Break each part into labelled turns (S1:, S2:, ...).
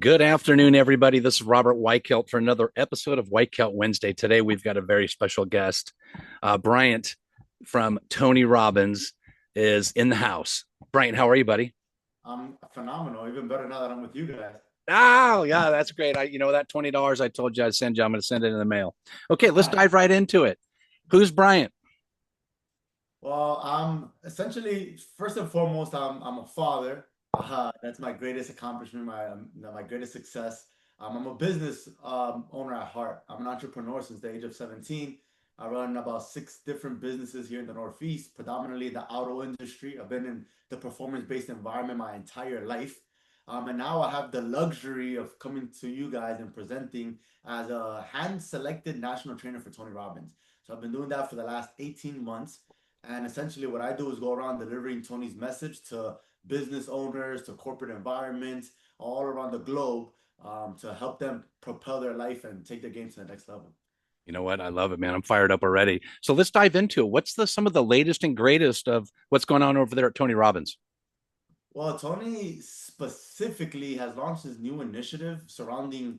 S1: Good afternoon, everybody. This is Robert Weichelt for another episode of Weichelt Wednesday. Today, we've got a very special guest. Bryant from Tony Robbins is in the house. Bryant, how are you, buddy?
S2: I'm phenomenal. Even better now that I'm with you guys.
S1: Oh, yeah, that's great. That $20 I told you I'd send you, I'm going to send it in the mail. Okay, let's dive right into it. Who's Bryant?
S2: Well, I'm essentially first and foremost, I'm a father. That's my greatest accomplishment, my greatest success. I'm a business owner at heart. I'm an entrepreneur since the age of 17. I run about six different businesses here in the Northeast, predominantly the auto industry. I've been in the performance-based environment my entire life. And now I have the luxury of coming to you guys and presenting as a hand-selected national trainer for Tony Robbins. So I've been doing that for the last 18 months. And essentially, what I do is go around delivering Tony's message to business owners, to corporate environments, all around the globe, to help them propel their life and take their game to the next level.
S1: You know what? I love it, man. I'm fired up already. So let's dive into it. What's some of the latest and greatest of what's going on over there at Tony Robbins?
S2: Well, Tony specifically has launched his new initiative surrounding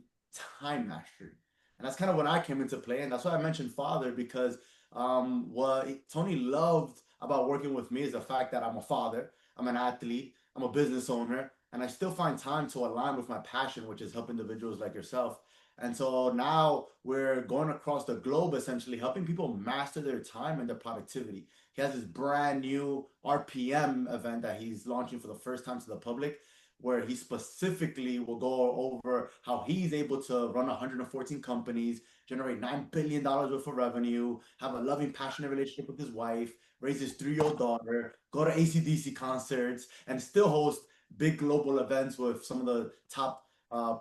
S2: time mastery. And that's kind of when I came into play. And that's why I mentioned father, because what Tony loved about working with me is the fact that I'm a father, I'm an athlete, I'm a business owner, and I still find time to align with my passion, which is help individuals like yourself. And so now we're going across the globe, essentially helping people master their time and their productivity. He has this brand new RPM event that he's launching for the first time to the public, where he specifically will go over how he's able to run 114 companies, generate $9 billion worth of revenue, have a loving, passionate relationship with his wife, raise his 3-year-old daughter, go to AC/DC concerts, and still host big global events with some of the top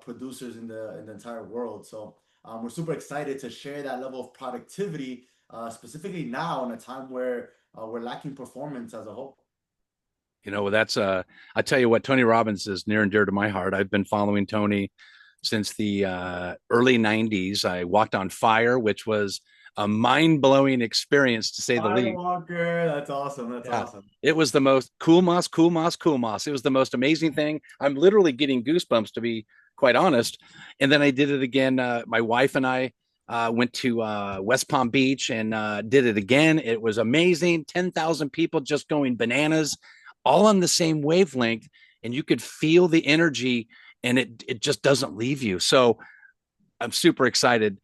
S2: producers in the entire world. So we're super excited to share that level of productivity, specifically now in a time where we're lacking performance as a whole.
S1: That's I tell you what, Tony Robbins is near and dear to my heart. I've been following Tony since the early 90s. I walked on fire, which was a mind-blowing experience to say the least.
S2: Skywalker, that's awesome. That's
S1: Yeah.
S2: awesome.
S1: It was the most cool moss, cool moss, cool moss. It was the most amazing thing. I'm literally getting goosebumps, to be quite honest. And then I did it again. My wife and I went to West Palm Beach and did it again. It was amazing. 10,000 people just going bananas, all on the same wavelength. And you could feel the energy, and it just doesn't leave you. So I'm super excited.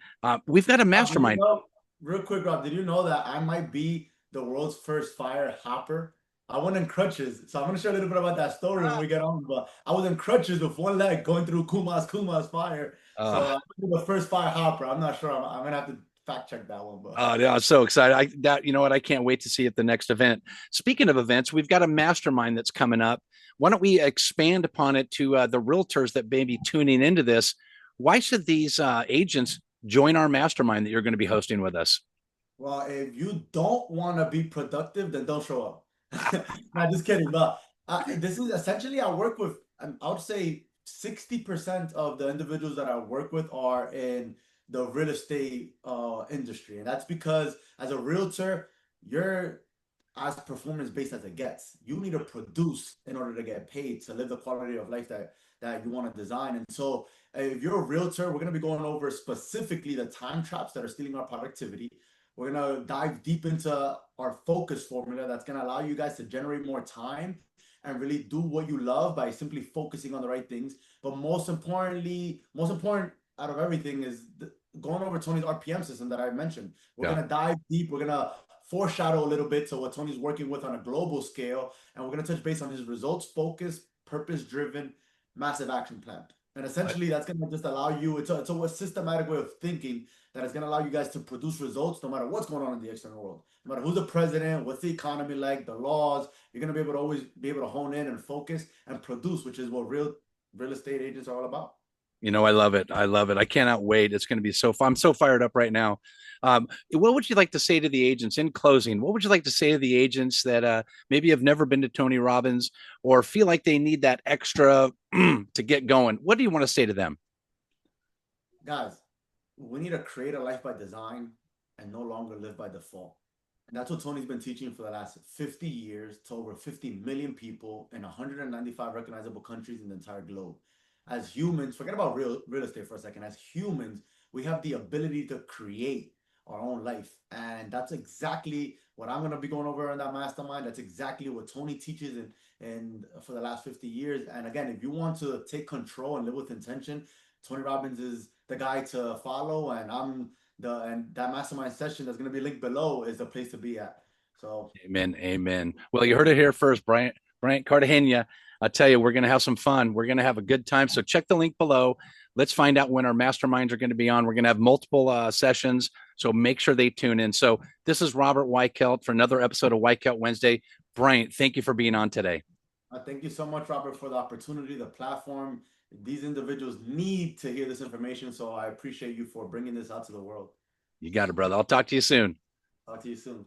S1: We've got a
S2: Rob, did you
S1: mastermind.
S2: know, real quick, Rob, did you know that I might be the world's first fire hopper? I went in crutches. So I'm going to share a little bit about that story when we get on. But I was in crutches with one leg going through Kuma's fire. So
S1: Uh,
S2: I'm the first fire hopper. I'm not sure. I'm going to have to fact check that one. But
S1: Yeah, I'm so excited. You know what? I can't wait to see at the next event. Speaking of events, we've got a mastermind that's coming up. Why don't we expand upon it to the realtors that may be tuning into this? Why should these agents join our mastermind that you're going to be hosting with us?
S2: well, if you don't want to be productive, then don't show up. Not just kidding. But this is essentially I work with, I would say 60% of the individuals that I work with are in the real estate industry. And that's because as a realtor, you're as performance based as it gets. You need to produce in order to get paid to live the quality of life that you want to design. And so if you're a realtor, we're going to be going over specifically the time traps that are stealing our productivity. We're going to dive deep into our focus formula that's going to allow you guys to generate more time and really do what you love by simply focusing on the right things. But most important out of everything is going over Tony's RPM system that I mentioned. We're
S1: Yeah.
S2: going to dive deep. We're going to foreshadow a little bit to what Tony's working with on a global scale. And we're going to touch base on his results focused, purpose driven, massive action plan. And essentially, that's going to just allow you, it's a systematic way of thinking that is going to allow you guys to produce results no matter what's going on in the external world. No matter who's the president, what's the economy like, the laws, you're going to be able to always be able to hone in and focus and produce, which is what real estate agents are all about.
S1: I love it. I love it. I cannot wait. It's going to be so fun. I'm so fired up right now. What would you like to say to the agents in closing? What would you like to say to the agents that maybe have never been to Tony Robbins or feel like they need that extra to get going? What do you want to say to them?
S2: Guys, we need to create a life by design and no longer live by default. And that's what Tony's been teaching for the last 50 years to over 50 million people in 195 recognizable countries in the entire globe. as humans, forget about real estate for a second. As humans, we have the ability to create our own life. And that's exactly what I'm going to be going over in that mastermind. That's exactly what Tony teaches and for the last 50 years. And again, if you want to take control and live with intention, Tony Robbins is the guy to follow. And that mastermind session that's going to be linked below is the place to be at. So
S1: Amen. Amen. Well, you heard it here first, Bryant Cartagena. I'll tell you, we're going to have some fun. We're going to have a good time. So check the link below. Let's find out when our masterminds are going to be on. We're going to have multiple sessions. So make sure they tune in. So this is Robert Weichelt for another episode of Weichelt Wednesday. Bryant, thank you for being on today.
S2: thank you so much, Robert, for the opportunity, the platform. These individuals need to hear this information. So I appreciate you for bringing this out to the world.
S1: You got it, brother. I'll talk to you soon.
S2: Talk to you soon.